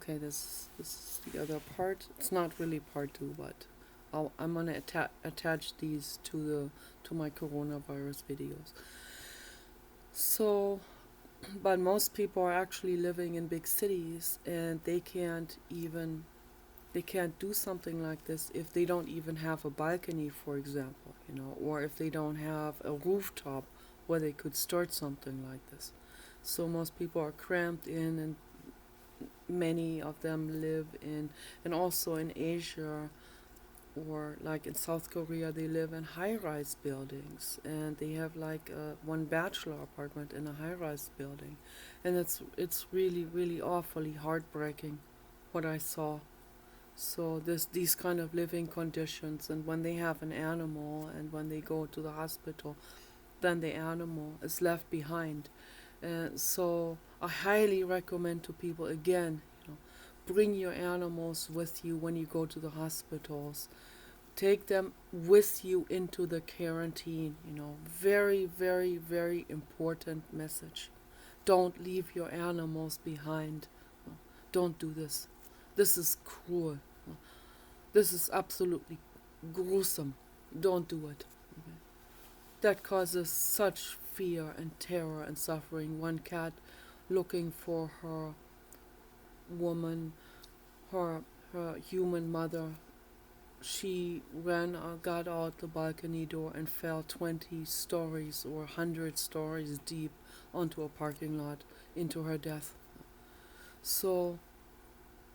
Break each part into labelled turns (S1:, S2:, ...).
S1: Okay, this is the other part. It's not really part two, but I'm gonna attach these to my coronavirus videos. So, but most people are actually living in big cities, and they can't do something like this if they don't even have a balcony, for example, or if they don't have a rooftop where they could start something like this. So most people are cramped in, and many of them live in, and also in Asia or like in South Korea, they live in high-rise buildings, and they have like one bachelor apartment in a high-rise building, and it's really really awfully heartbreaking what I saw. So these kind of living conditions, and when they have an animal, and when they go to the hospital, then the animal is left behind. And so I highly recommend to people again, bring your animals with you when you go to the hospitals. Take them with you into the quarantine. Very, very, very important message. Don't leave your animals behind. Don't do this. This is cruel. This is absolutely gruesome. Don't do it. Okay? That causes such fear and terror and suffering. One cat looking for her woman, her human mother. She got out the balcony door and fell 20 stories or 100 stories deep onto a parking lot into her death. So,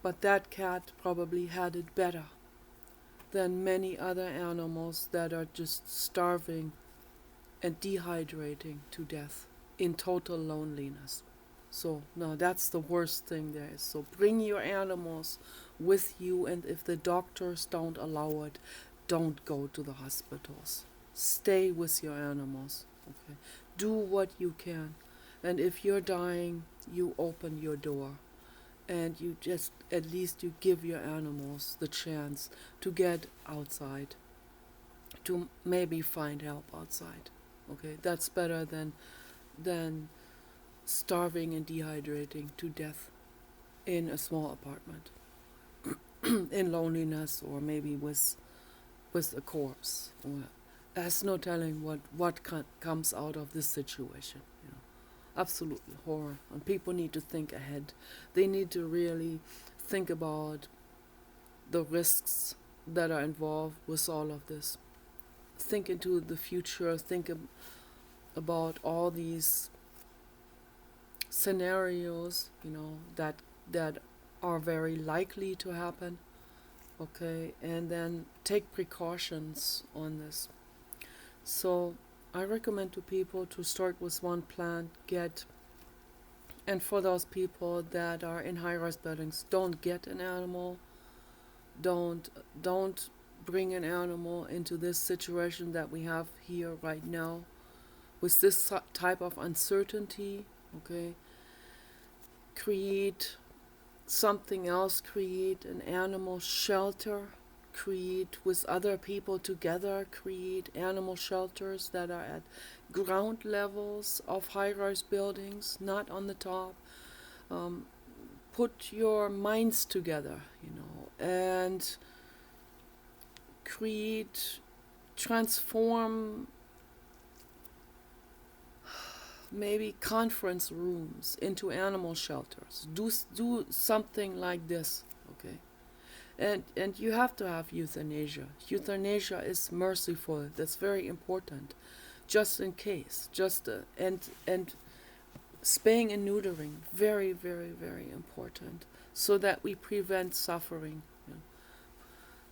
S1: but that cat probably had it better than many other animals that are just starving and dehydrating to death in total loneliness. So, no, that's the worst thing there is. So, bring your animals with you, and if the doctors don't allow it, don't go to the hospitals. Stay with your animals. Okay? Do what you can. And if you're dying, you open your door, and you just, at least you give your animals the chance to get outside, to maybe find help outside. Okay? That's better than starving and dehydrating to death in a small apartment in loneliness, or maybe with a corpse. There's no telling what comes out of this situation. Absolutely horror, and people need to think ahead. They need to really think about the risks that are involved with all of this. Think into the future. Think about all these scenarios, that are very likely to happen. Okay, and then take precautions on this. So I recommend to people to start with one plant, and for those people that are in high-rise buildings, don't get an animal. Don't bring an animal into this situation that we have here right now, with this type of uncertainty. Okay, create something else, create an animal shelter, create with other people together, create animal shelters that are at ground levels of high-rise buildings, not on the top. Put your minds together, and transform maybe conference rooms into animal shelters. Do something like this, okay? And you have to have euthanasia. Euthanasia is merciful. That's very important, just in case. And spaying and neutering, very very very important, so that we prevent suffering.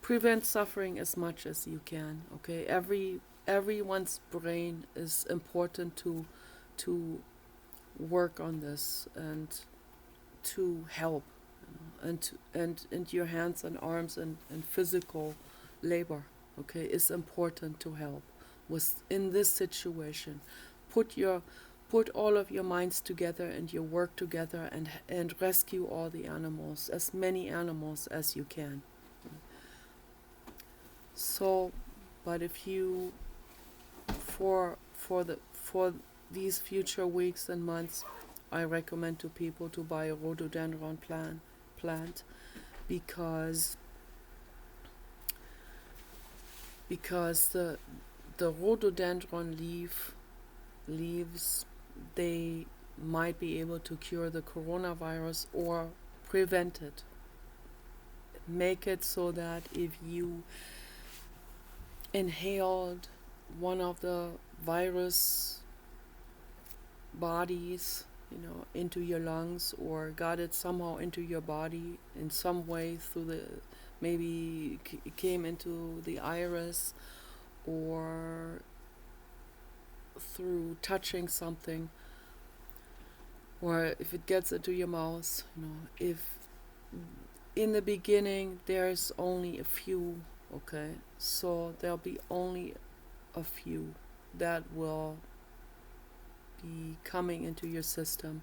S1: Prevent suffering as much as you can. Okay, everyone's brain is important to work on this, and to help, and your hands and arms and physical labor, okay, is important to help with in this situation. Put all of your minds together and your work together, and rescue all the animals, as many animals as you can. So, but if you for these future weeks and months, I recommend to people to buy a rhododendron plant plant because the rhododendron leaves, they might be able to cure the coronavirus or prevent it. Make it so that if you inhaled one of the virus bodies, into your lungs, or got it somehow into your body in some way through maybe it came into the iris, or through touching something, or if it gets into your mouth, if in the beginning there's only a few, okay, so there'll be only a few that will be coming into your system,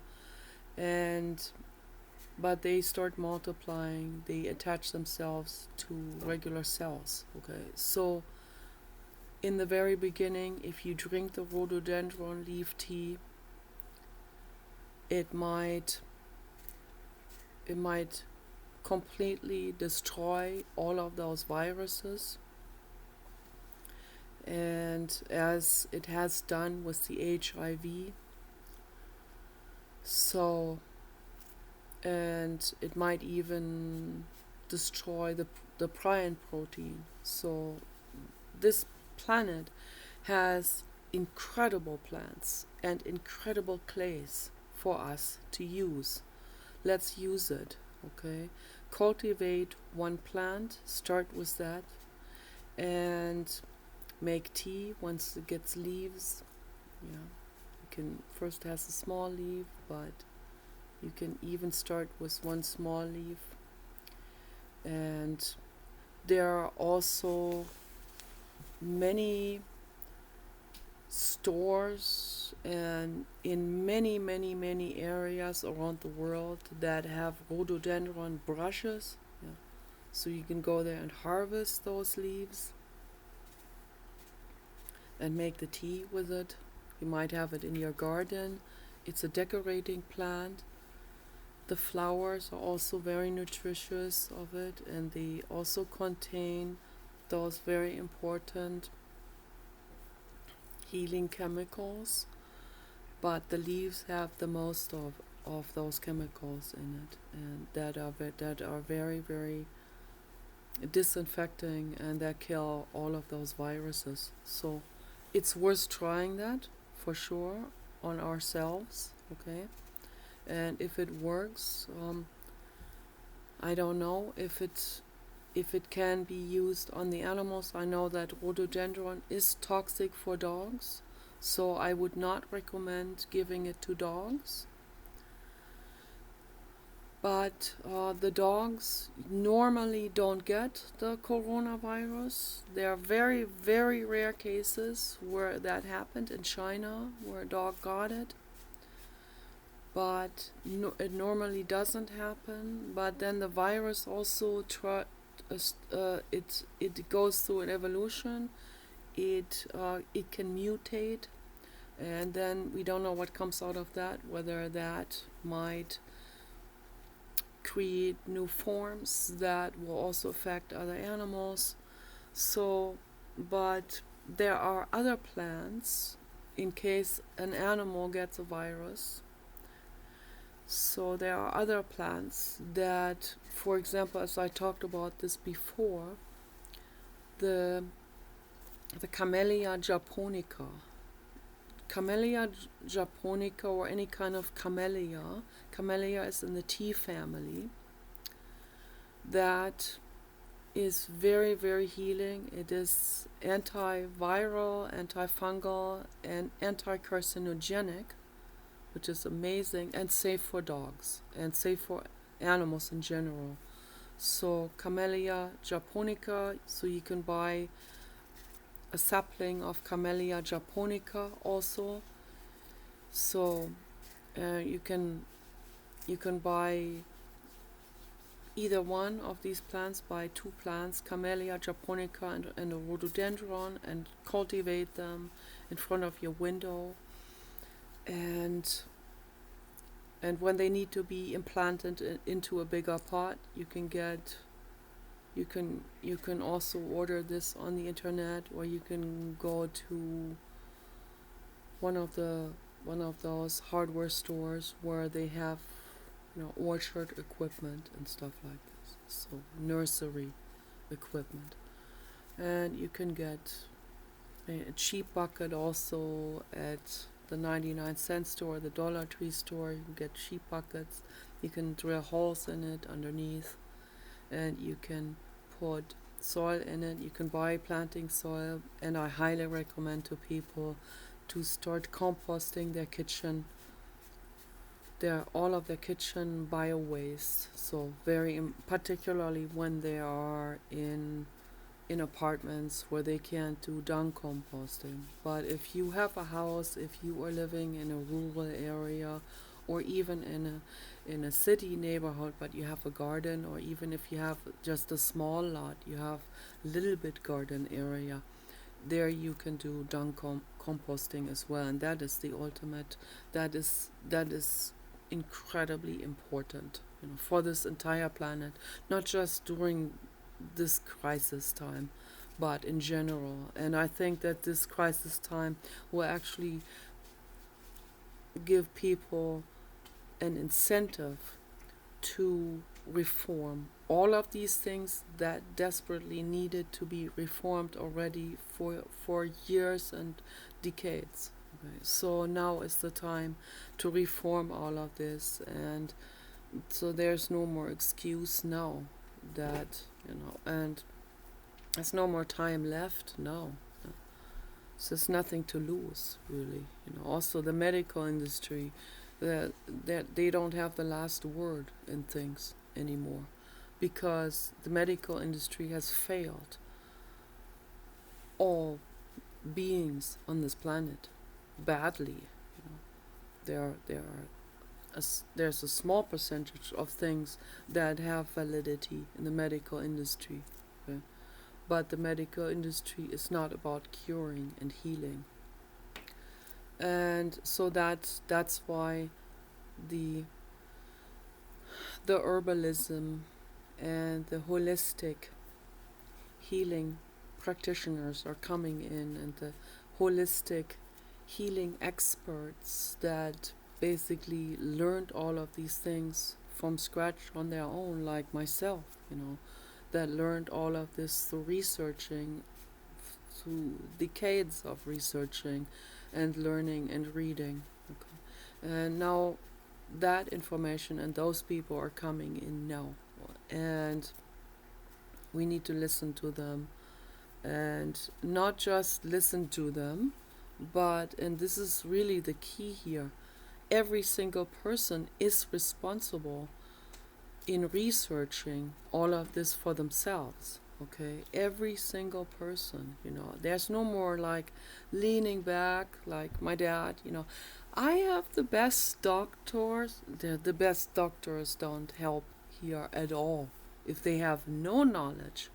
S1: but they start multiplying, they attach themselves to regular cells, okay? So in the very beginning, if you drink the rhododendron leaf tea, it might completely destroy all of those viruses, and as it has done with the HIV. So, and it might even destroy the prion protein. So this planet has incredible plants and incredible clays for us to use. Let's use it, okay? Cultivate one plant, start with that, and make tea once it gets leaves. Yeah, you can first has a small leaf, but you can even start with one small leaf. And there are also many stores and in many areas around the world that have rhododendron brushes. Yeah. So you can go there and harvest those leaves and make the tea with it. You might have it in your garden. It's a decorating plant. The flowers are also very nutritious of it, and they also contain those very important healing chemicals, but the leaves have the most of those chemicals in it, and that are very, very disinfecting, and that kill all of those viruses. So it's worth trying that for sure on ourselves, okay? And if it works, I don't know if it can be used on the animals. I know that rhododendron is toxic for dogs, so I would not recommend giving it to dogs. But the dogs normally don't get the coronavirus. There are very, very rare cases where that happened in China, where a dog got it. But it normally doesn't happen. But then the virus also it goes through an evolution. It can mutate, and then we don't know what comes out of that. Whether that might create new forms that will also affect other animals. So, but there are other plants in case an animal gets a virus. So there are other plants that, for example, as I talked about this before, the Camellia japonica. Camellia japonica, or any kind of camellia. Camellia is in the tea family. That is very, very healing. It is antiviral, antifungal, and anti-carcinogenic, which is amazing, and safe for dogs, and safe for animals in general. So Camellia japonica, so you can buy a sapling of Camellia japonica also. So you can buy either one of these plants, buy two plants, Camellia japonica and a rhododendron, and cultivate them in front of your window, and And when they need to be implanted into a bigger pot, you can also order this on the internet, or you can go to one of the one of those hardware stores where they have, orchard equipment and stuff like this. So nursery equipment, and you can get a cheap bucket also at the 99-cent store, the Dollar Tree store. You can get cheap buckets. You can drill holes in it underneath, and you can put soil in it. You can buy planting soil, and I highly recommend to people to start composting their kitchen, all of their kitchen bio waste. So particularly when they are in apartments where they can't do dung composting. But if you have a house, if you are living in a rural area, or even in a city neighborhood, but you have a garden, or even if you have just a small lot, you have a little bit garden area, there you can do dung composting as well, and that is the ultimate. That is incredibly important, for this entire planet, not just during this crisis time, but in general. And I think that this crisis time will actually give people an incentive to reform all of these things that desperately needed to be reformed already for years and decades. Okay. So now is the time to reform all of this, and so there's no more excuse now that, and there's no more time left now. So there's nothing to lose, really. Also the medical industry, that they don't have the last word in things anymore, because the medical industry has failed all beings on this planet badly. There's a small percentage of things that have validity in the medical industry, okay? But the medical industry is not about curing and healing, and so that's why the herbalism and the holistic healing practitioners are coming in, and the holistic healing experts that basically learned all of these things from scratch on their own, like myself, that learned all of this through researching, through decades of researching and learning and reading. Okay. And now that information and those people are coming in now, and we need to listen to them, and not just listen to them, but, and this is really the key here, every single person is responsible in researching all of this for themselves. Okay, every single person, there's no more like leaning back like my dad. I have the best doctors. The best doctors don't help here at all. If they have no knowledge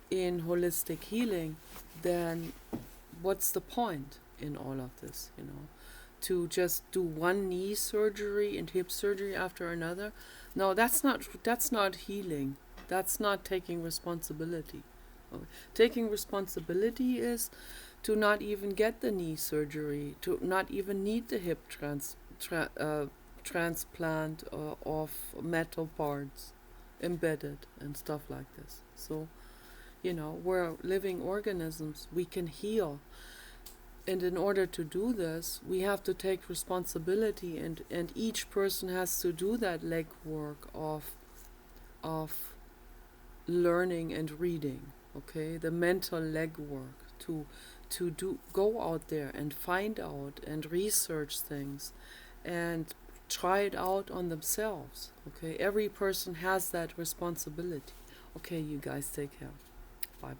S1: in holistic healing, then what's the point in all of this? To just do one knee surgery and hip surgery after another. No, that's not healing. That's not taking responsibility. Taking responsibility is to not even get the knee surgery, to not even need the hip transplant of metal parts embedded and stuff like this. So, we're living organisms. We can heal. And in order to do this, we have to take responsibility, and each person has to do that legwork of learning and reading, okay? The mental legwork to go out there and find out and research things and try it out on themselves, okay? Every person has that responsibility. Okay, you guys take care. Bye-bye.